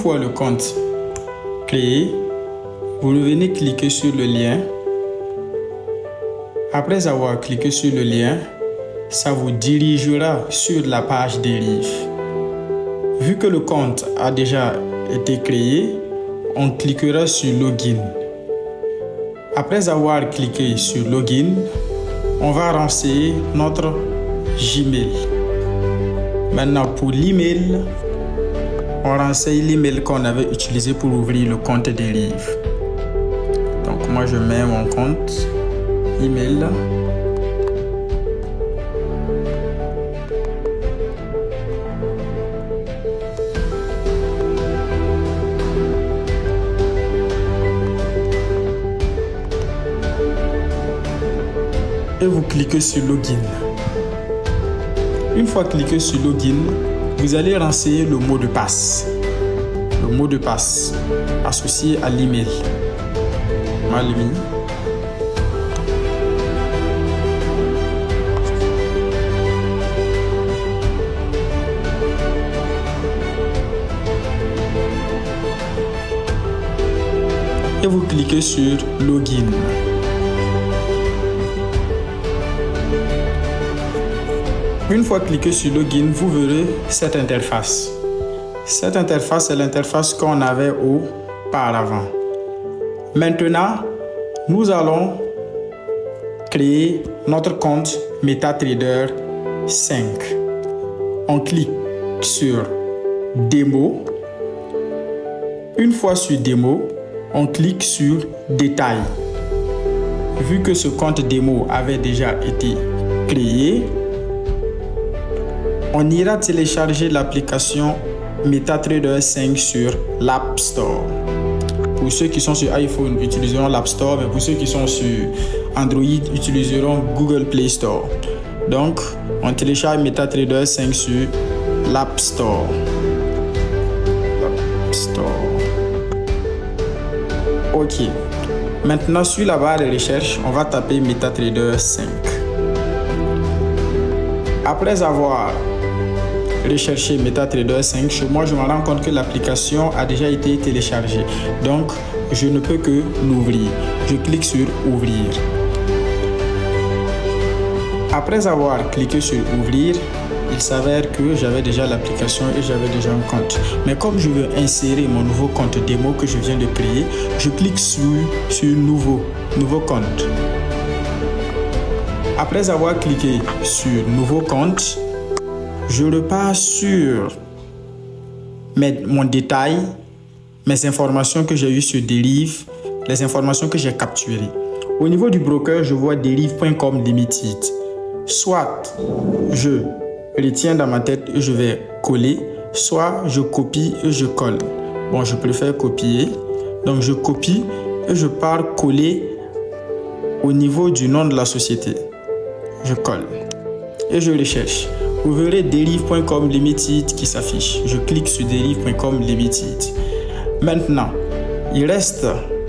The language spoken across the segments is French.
fois le compte créé, vous revenez cliquer sur le lien. Après avoir cliqué sur le lien, ça vous dirigera sur la page dérive. Vu que le compte a déjà été créé, on cliquera sur Login. Après avoir cliqué sur Login, on va renseigner notre Gmail. Maintenant, pour l'email, on renseigne l'email qu'on avait utilisé pour ouvrir le compte dérive. Donc, moi, je mets mon compte email. Et vous cliquez sur Login. Une fois cliqué sur Login, vous allez renseigner le mot de passe. Le mot de passe associé à l'email. Malmi. Et vous cliquez sur Login. Une fois cliqué sur Login, vous verrez cette interface. Cette interface est l'interface qu'on avait auparavant. Maintenant, nous allons créer notre compte MetaTrader 5. On clique sur Démo. Une fois sur Démo, on clique sur Détails. Vu que ce compte démo avait déjà été créé, on ira télécharger l'application MetaTrader 5 sur l'App Store. Pour ceux qui sont sur iPhone, utiliseront l'App Store, mais pour ceux qui sont sur Android, utiliseront Google Play Store. Donc, on télécharge MetaTrader 5 sur l'App Store. L'App Store. OK. Maintenant, sur la barre de recherche, on va taper MetaTrader 5. Après avoir recherché MetaTrader 5, moi je me rends compte que l'application a déjà été téléchargée. Donc, je ne peux que l'ouvrir. Je clique sur Ouvrir. Après avoir cliqué sur Ouvrir, il s'avère que j'avais déjà l'application et j'avais déjà un compte. Mais comme je veux insérer mon nouveau compte démo que je viens de créer, je clique sur Nouveau compte. Après avoir cliqué sur Nouveau compte, je repars sur mon détail, mes informations que j'ai eues sur Derive, les informations que j'ai capturées. Au niveau du broker, je vois derive.com limited. Soit je retiens dans ma tête et je vais coller, soit je copie et je colle. Bon, je préfère copier. Donc, je copie et je pars coller au niveau du nom de la société. Je colle et je recherche. Vous verrez derive.com limited qui s'affiche. Je clique sur derive.com limited. Maintenant, il reste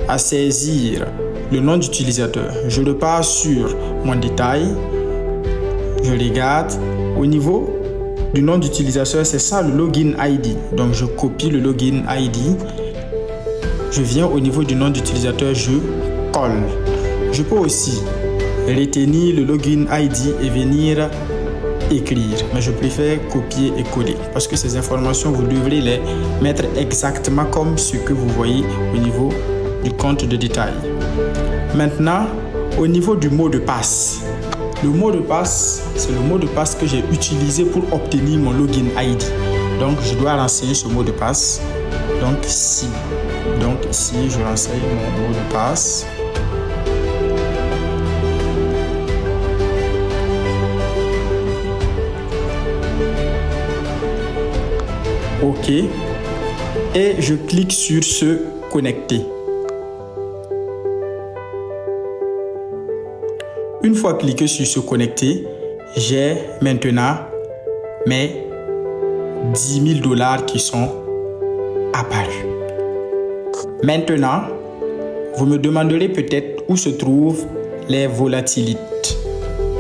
à saisir le nom d'utilisateur. Je repars sur mon détail. Je regarde. Au niveau du nom d'utilisateur, c'est ça le login ID. Donc, je copie le login ID. Je viens au niveau du nom d'utilisateur, je colle. Je peux aussi retenir le login ID et venir écrire. Mais je préfère copier et coller parce que ces informations, vous devrez les mettre exactement comme ce que vous voyez au niveau du compte de détail. Maintenant, au niveau du mot de passe. Le mot de passe, c'est le mot de passe que j'ai utilisé pour obtenir mon login ID. Donc, je dois renseigner ce mot de passe. Donc, ici, je renseigne mon mot de passe. OK. Et je clique sur se connecter. Une fois cliqué sur se connecter, j'ai maintenant mes 10 000 $ qui sont apparus. Maintenant, vous me demanderez peut-être où se trouvent les volatilités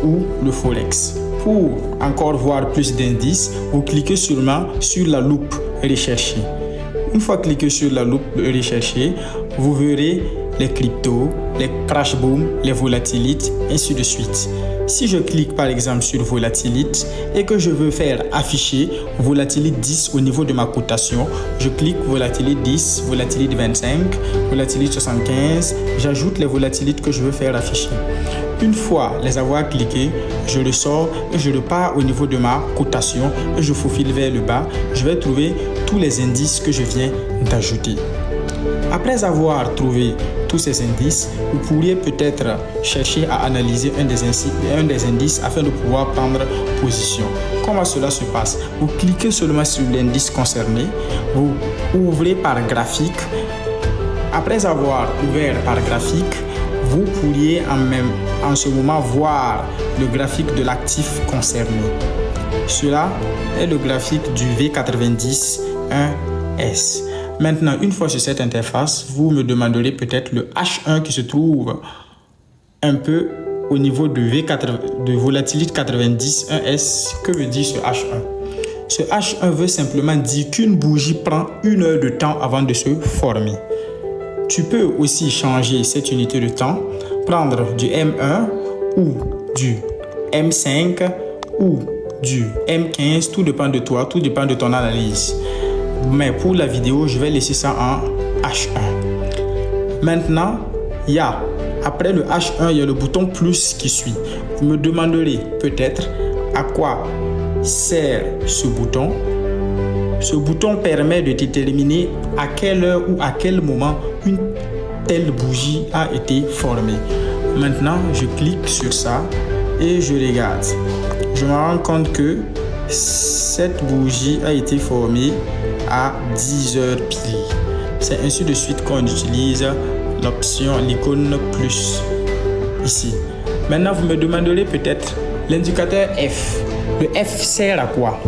ou le Forex. Pour encore voir plus d'indices, vous cliquez sûrement sur la loupe recherchée. Une fois cliqué sur la loupe recherchée, vous verrez les cryptos, les crash boom, les volatilites, ainsi de suite. Si je clique par exemple sur volatilite et que je veux faire afficher volatilite 10 au niveau de ma cotation, je clique volatilite 10, volatilite 25, volatilite 75, j'ajoute les volatilites que je veux faire afficher. Une fois les avoir cliqués, je le sors et je repars au niveau de ma cotation et je faufile vers le bas. Je vais trouver tous les indices que je viens d'ajouter. Après avoir trouvé tous ces indices, vous pourriez peut-être chercher à analyser un des indices afin de pouvoir prendre position. Comment cela se passe? Vous cliquez seulement sur l'indice concerné, vous ouvrez par graphique. Après avoir ouvert par graphique, vous pourriez en ce moment voir le graphique de l'actif concerné. Cela est le graphique du V90-1S. Maintenant, une fois sur cette interface, vous me demanderez peut-être le H1 qui se trouve un peu au niveau de volatilite 90-1S. Que veut dire ce H1? Ce H1 veut simplement dire qu'une bougie prend 1 heure de temps avant de se former. Tu peux aussi changer cette unité de temps, prendre du M1 ou du M5 ou du M15, tout dépend de toi, tout dépend de ton analyse. Mais pour la vidéo, je vais laisser ça en H1. Maintenant, après le H1, il y a le bouton plus qui suit. Vous me demanderez peut-être à quoi sert ce bouton. Ce bouton permet de déterminer à quelle heure ou à quel moment une telle bougie a été formée. Maintenant, je clique sur ça et je regarde. Je me rends compte que cette bougie a été formée à 10 heures pile. C'est ainsi de suite qu'on utilise l'icône plus ici. Maintenant, vous me demanderez peut-être l'indicateur F. Le F sert à quoi?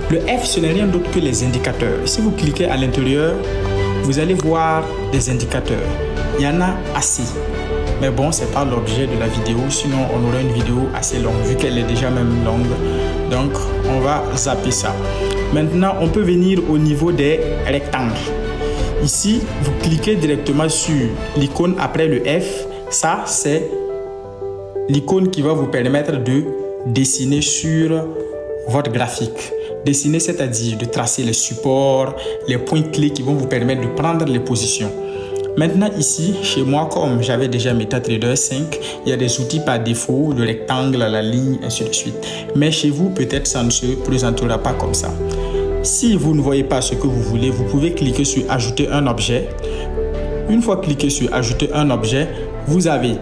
Le F, ce n'est rien d'autre que les indicateurs. Si vous cliquez à l'intérieur, vous allez voir des indicateurs. Il y en a assez. Mais bon, ce n'est pas l'objet de la vidéo. Sinon, on aurait une vidéo assez longue, vu qu'elle est déjà même longue. Donc, on va zapper ça. Maintenant, on peut venir au niveau des rectangles. Ici, vous cliquez directement sur l'icône après le F. Ça, c'est l'icône qui va vous permettre de dessiner sur votre graphique. Dessiner, c'est-à-dire de tracer les supports, les points clés qui vont vous permettre de prendre les positions. Maintenant ici, chez moi, comme j'avais déjà MetaTrader 5, il y a des outils par défaut, le rectangle, la ligne, ainsi de suite. Mais chez vous, peut-être ça ne se présentera pas comme ça. Si vous ne voyez pas ce que vous voulez, vous pouvez cliquer sur ajouter un objet. Une fois cliqué sur ajouter un objet, vous avez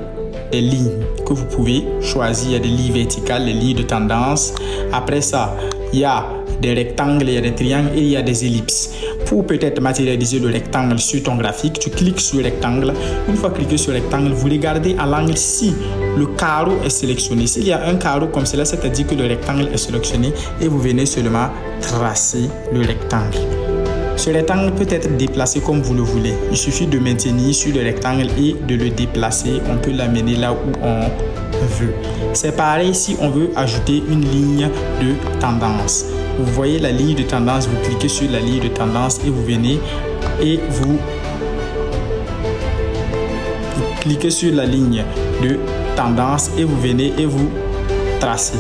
des lignes que vous pouvez choisir. Il y a des lignes verticales, les lignes de tendance. Après ça, il y a des rectangles, il y a des triangles et il y a des ellipses. Pour peut-être matérialiser le rectangle sur ton graphique, tu cliques sur le rectangle. Une fois cliqué sur le rectangle, vous regardez à l'angle si le carreau est sélectionné. S'il y a un carreau comme cela, c'est-à-dire que le rectangle est sélectionné et vous venez seulement tracer le rectangle. Ce rectangle peut être déplacé comme vous le voulez. Il suffit de maintenir sur le rectangle et de le déplacer. On peut l'amener là où on veut. C'est pareil si on veut ajouter une ligne de tendance. Vous voyez la ligne de tendance, vous cliquez sur la ligne de tendance et vous venez et vous cliquez sur la ligne de tendance et vous venez et vous tracez.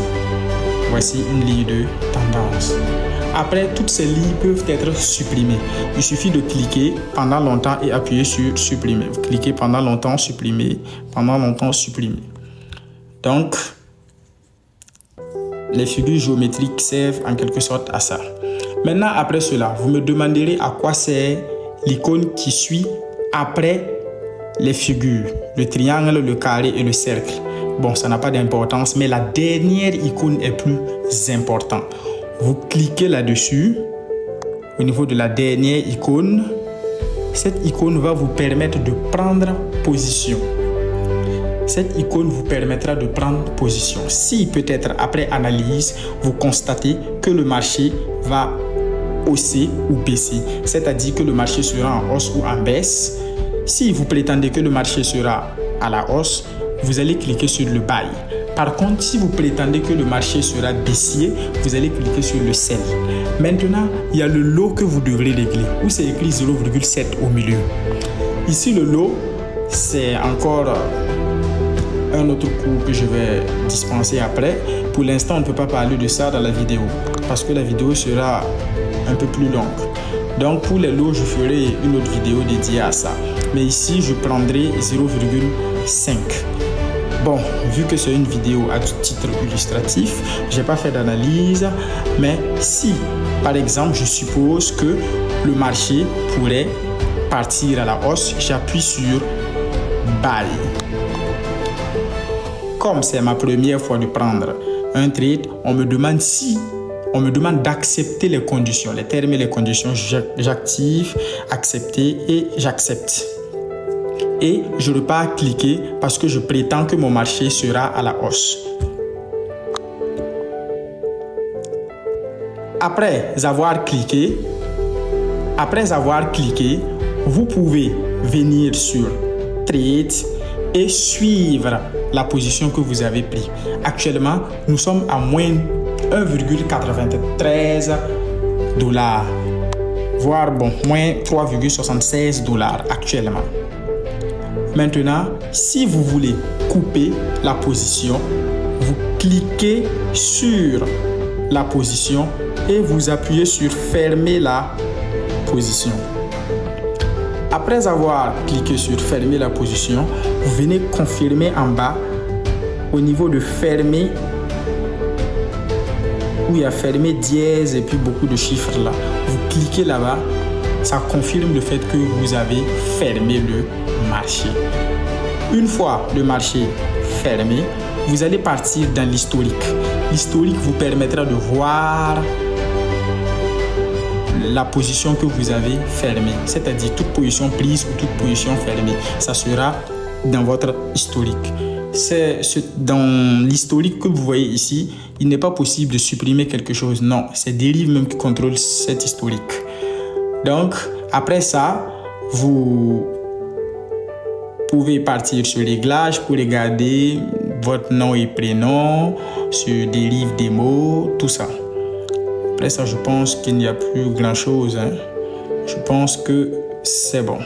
Voici une ligne de tendance. Après, toutes ces lignes peuvent être supprimées. Il suffit de cliquer pendant longtemps et appuyer sur supprimer. Vous cliquez pendant longtemps, supprimer, pendant longtemps, supprimer. Donc, les figures géométriques servent en quelque sorte à ça. Maintenant, après cela, vous me demanderez à quoi sert l'icône qui suit après les figures, le triangle, le carré et le cercle. Bon, ça n'a pas d'importance, mais la dernière icône est plus importante. Vous cliquez là-dessus, au niveau de la dernière icône. Cette icône va vous permettre de prendre position. Cette icône vous permettra de prendre position. Si peut-être après analyse, vous constatez que le marché va hausser ou baisser, c'est-à-dire que le marché sera en hausse ou en baisse. Si vous prétendez que le marché sera à la hausse, vous allez cliquer sur le buy. Par contre, si vous prétendez que le marché sera baissier, vous allez cliquer sur le sell. Maintenant, il y a le lot que vous devrez régler, où c'est écrit 0,7 au milieu. Ici, le lot, c'est encore un autre cours que je vais dispenser après. Pour l'instant, on ne peut pas parler de ça dans la vidéo parce que la vidéo sera un peu plus longue. Donc, pour les lots, je ferai une autre vidéo dédiée à ça. Mais ici, je prendrai 0,5. Bon, vu que c'est une vidéo à titre illustratif, je n'ai pas fait d'analyse, mais si, par exemple, je suppose que le marché pourrait partir à la hausse, j'appuie sur Buy. Comme c'est ma première fois de prendre un trade, on me demande d'accepter les conditions, les termes et les conditions. J'active, accepter et j'accepte. Et je ne peux pas cliquer parce que je prétends que mon marché sera à la hausse. Après avoir cliqué, vous pouvez venir sur Trade et suivre la position que vous avez prise. Actuellement, nous sommes à moins 1,93 $, voire moins 3,76 $ actuellement. Maintenant, si vous voulez couper la position, vous cliquez sur la position et vous appuyez sur fermer la position. Après avoir cliqué sur fermer la position, vous venez confirmer en bas au niveau de fermer, où il y a fermé dièse et puis beaucoup de chiffres là. Vous cliquez là-bas, ça confirme le fait que vous avez fermé le marché. Une fois le marché fermé, vous allez partir dans l'historique. L'historique vous permettra de voir la position que vous avez fermée, c'est-à-dire toute position prise ou toute position fermée. Ça sera dans votre historique. Dans l'historique que vous voyez ici, il n'est pas possible de supprimer quelque chose. Non, c'est Derive même qui contrôle cet historique. Donc, après ça, vous pouvez partir sur Réglages pour regarder votre nom et prénom, sur Derive des mots, tout ça. Après ça, je pense qu'il n'y a plus grand-chose. Je pense que c'est bon.